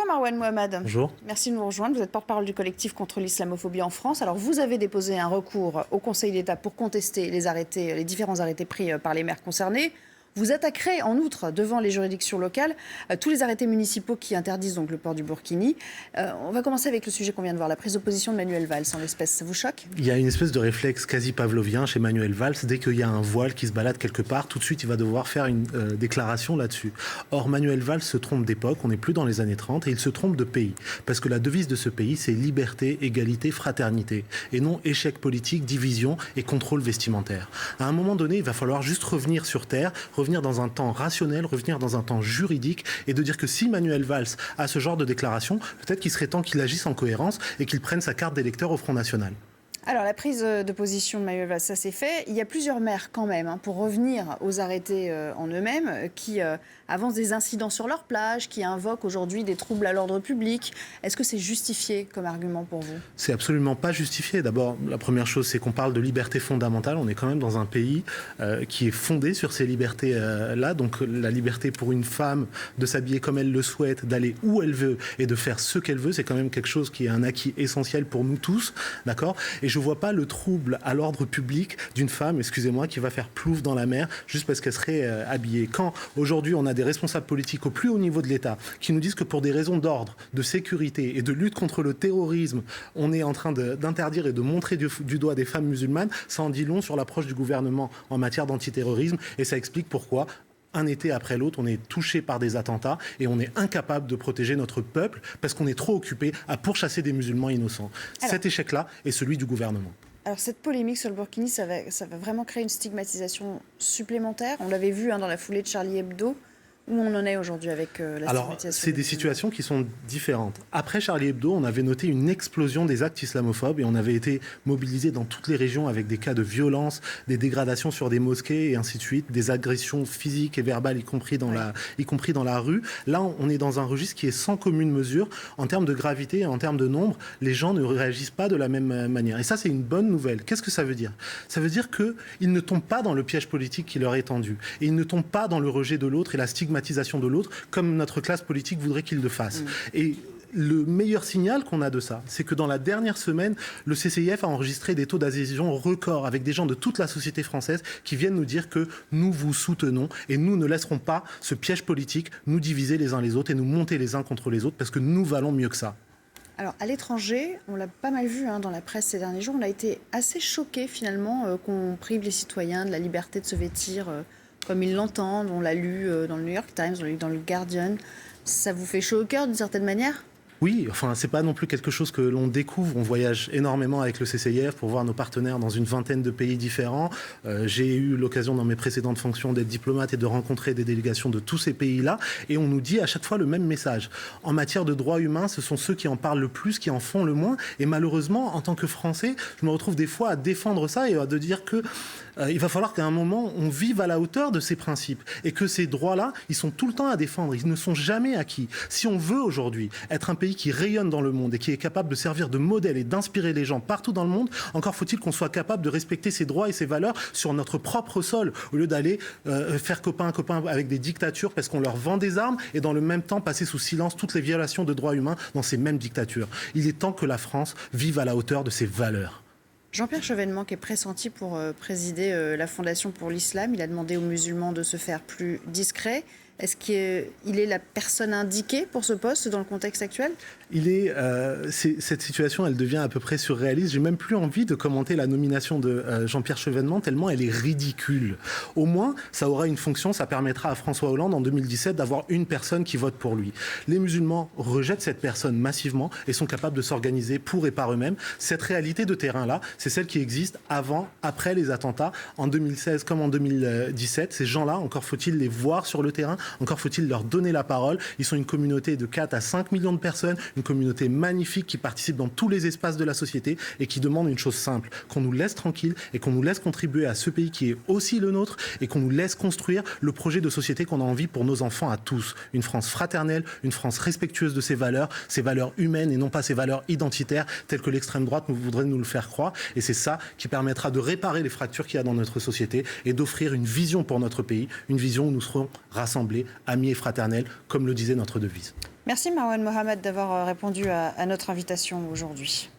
Marwan Mohamed. Bonjour. Merci de nous rejoindre. Vous êtes porte-parole du collectif contre l'islamophobie en France. Alors, vous avez déposé un recours au Conseil d'État pour contester les différents arrêtés pris par les maires concernés. Vous attaquerez en outre devant les juridictions locales tous les arrêtés municipaux qui interdisent donc le port du burkini. On va commencer avec le sujet qu'on vient de voir, la prise de position de Manuel Valls en l'espèce. Ça vous choque ? Il y a une espèce de réflexe quasi pavlovien chez Manuel Valls. Dès qu'il y a un voile qui se balade quelque part, tout de suite il va devoir faire une déclaration là-dessus. Or Manuel Valls se trompe d'époque, on n'est plus dans les années 30 et il se trompe de pays. Parce que la devise de ce pays c'est liberté, égalité, fraternité. Et non échec politique, division et contrôle vestimentaire. À un moment donné, il va falloir juste revenir sur terre, revenir dans un temps rationnel, revenir dans un temps juridique et de dire que si Manuel Valls a ce genre de déclaration, peut-être qu'il serait temps qu'il agisse en cohérence et qu'il prenne sa carte d'électeur au Front National. Alors, la prise de position de Manuel Valls, ça c'est fait. Il y a plusieurs maires quand même, pour revenir aux arrêtés en eux-mêmes, qui avancent des incidents sur leur plage, qui invoquent aujourd'hui des troubles à l'ordre public. Est-ce que c'est justifié comme argument pour vous ? C'est absolument pas justifié. D'abord, la première chose, c'est qu'on parle de liberté fondamentale. On est quand même dans un pays qui est fondé sur ces libertés-là. Donc la liberté pour une femme de s'habiller comme elle le souhaite, d'aller où elle veut et de faire ce qu'elle veut, c'est quand même quelque chose qui est un acquis essentiel pour nous tous. D'accord ? Et je ne vois pas le trouble à l'ordre public d'une femme, excusez-moi, qui va faire plouf dans la mer juste parce qu'elle serait habillée. Quand aujourd'hui on a des responsables politiques au plus haut niveau de l'État qui nous disent que pour des raisons d'ordre, de sécurité et de lutte contre le terrorisme, on est en train d'interdire et de montrer du doigt des femmes musulmanes, ça en dit long sur l'approche du gouvernement en matière d'antiterrorisme et ça explique pourquoi un été après l'autre, on est touché par des attentats et on est incapable de protéger notre peuple parce qu'on est trop occupé à pourchasser des musulmans innocents. Alors, cet échec-là est celui du gouvernement. Alors cette polémique sur le burkini, ça va vraiment créer une stigmatisation supplémentaire. On l'avait vu dans la foulée de Charlie Hebdo. Où on en est aujourd'hui avec la stigmatisation ? Alors, c'est des situations qui sont différentes. Après Charlie Hebdo, on avait noté une explosion des actes islamophobes et on avait été mobilisé dans toutes les régions avec des cas de violence, des dégradations sur des mosquées et ainsi de suite, des agressions physiques et verbales, y compris dans la rue. Là, on est dans un registre qui est sans commune mesure. En termes de gravité et en termes de nombre, les gens ne réagissent pas de la même manière. Et ça, c'est une bonne nouvelle. Qu'est-ce que ça veut dire ? Ça veut dire qu'ils ne tombent pas dans le piège politique qui leur est tendu. Et ils ne tombent pas dans le rejet de l'autre et la stigmatisation de l'autre, comme notre classe politique voudrait qu'il le fasse. Et le meilleur signal qu'on a de ça, c'est que dans la dernière semaine, le CCIF a enregistré des taux d'adhésion records avec des gens de toute la société française qui viennent nous dire que nous vous soutenons et nous ne laisserons pas ce piège politique nous diviser les uns les autres et nous monter les uns contre les autres parce que nous valons mieux que ça. Alors, à l'étranger, on l'a pas mal vu dans la presse ces derniers jours, on a été assez choqués finalement qu'on prive les citoyens de la liberté de se vêtir comme ils l'entendent. On l'a lu dans le New York Times, on l'a lu dans le Guardian. Ça vous fait chaud au cœur d'une certaine manière ? Oui, enfin, c'est pas non plus quelque chose que l'on découvre. On voyage énormément avec le CCIF pour voir nos partenaires dans une vingtaine de pays différents. J'ai eu l'occasion dans mes précédentes fonctions d'être diplomate et de rencontrer des délégations de tous ces pays-là. Et on nous dit à chaque fois le même message. En matière de droits humains, ce sont ceux qui en parlent le plus, qui en font le moins. Et malheureusement, en tant que Français, je me retrouve des fois à défendre ça et à dire que il va falloir qu'à un moment, on vive à la hauteur de ces principes. Et que ces droits-là, ils sont tout le temps à défendre. Ils ne sont jamais acquis. Si on veut aujourd'hui être un pays qui rayonne dans le monde et qui est capable de servir de modèle et d'inspirer les gens partout dans le monde, encore faut-il qu'on soit capable de respecter ses droits et ses valeurs sur notre propre sol, au lieu d'aller faire copain avec des dictatures parce qu'on leur vend des armes et dans le même temps passer sous silence toutes les violations de droits humains dans ces mêmes dictatures. Il est temps que la France vive à la hauteur de ses valeurs. Jean-Pierre Chevènement, qui est pressenti pour présider la Fondation pour l'Islam, il a demandé aux musulmans de se faire plus discrets. Est-ce qu'il est la personne indiquée pour ce poste dans le contexte actuel ? Cette situation, elle devient à peu près surréaliste. J'ai même plus envie de commenter la nomination de Jean-Pierre Chevènement, tellement elle est ridicule. Au moins, ça aura une fonction, ça permettra à François Hollande, en 2017, d'avoir une personne qui vote pour lui. Les musulmans rejettent cette personne massivement et sont capables de s'organiser pour et par eux-mêmes. Cette réalité de terrain-là, c'est celle qui existe avant, après les attentats, en 2016 comme en 2017. Ces gens-là, encore faut-il les voir sur le terrain, encore faut-il leur donner la parole. Ils sont une communauté de 4 à 5 millions de personnes, une communauté magnifique qui participe dans tous les espaces de la société et qui demande une chose simple, qu'on nous laisse tranquille et qu'on nous laisse contribuer à ce pays qui est aussi le nôtre et qu'on nous laisse construire le projet de société qu'on a envie pour nos enfants à tous. Une France fraternelle, une France respectueuse de ses valeurs humaines et non pas ses valeurs identitaires telles que l'extrême droite voudrait nous le faire croire. Et c'est ça qui permettra de réparer les fractures qu'il y a dans notre société et d'offrir une vision pour notre pays, une vision où nous serons rassemblés, amis et fraternels, comme le disait notre devise. Merci Marwan Mohamed d'avoir répondu à notre invitation aujourd'hui.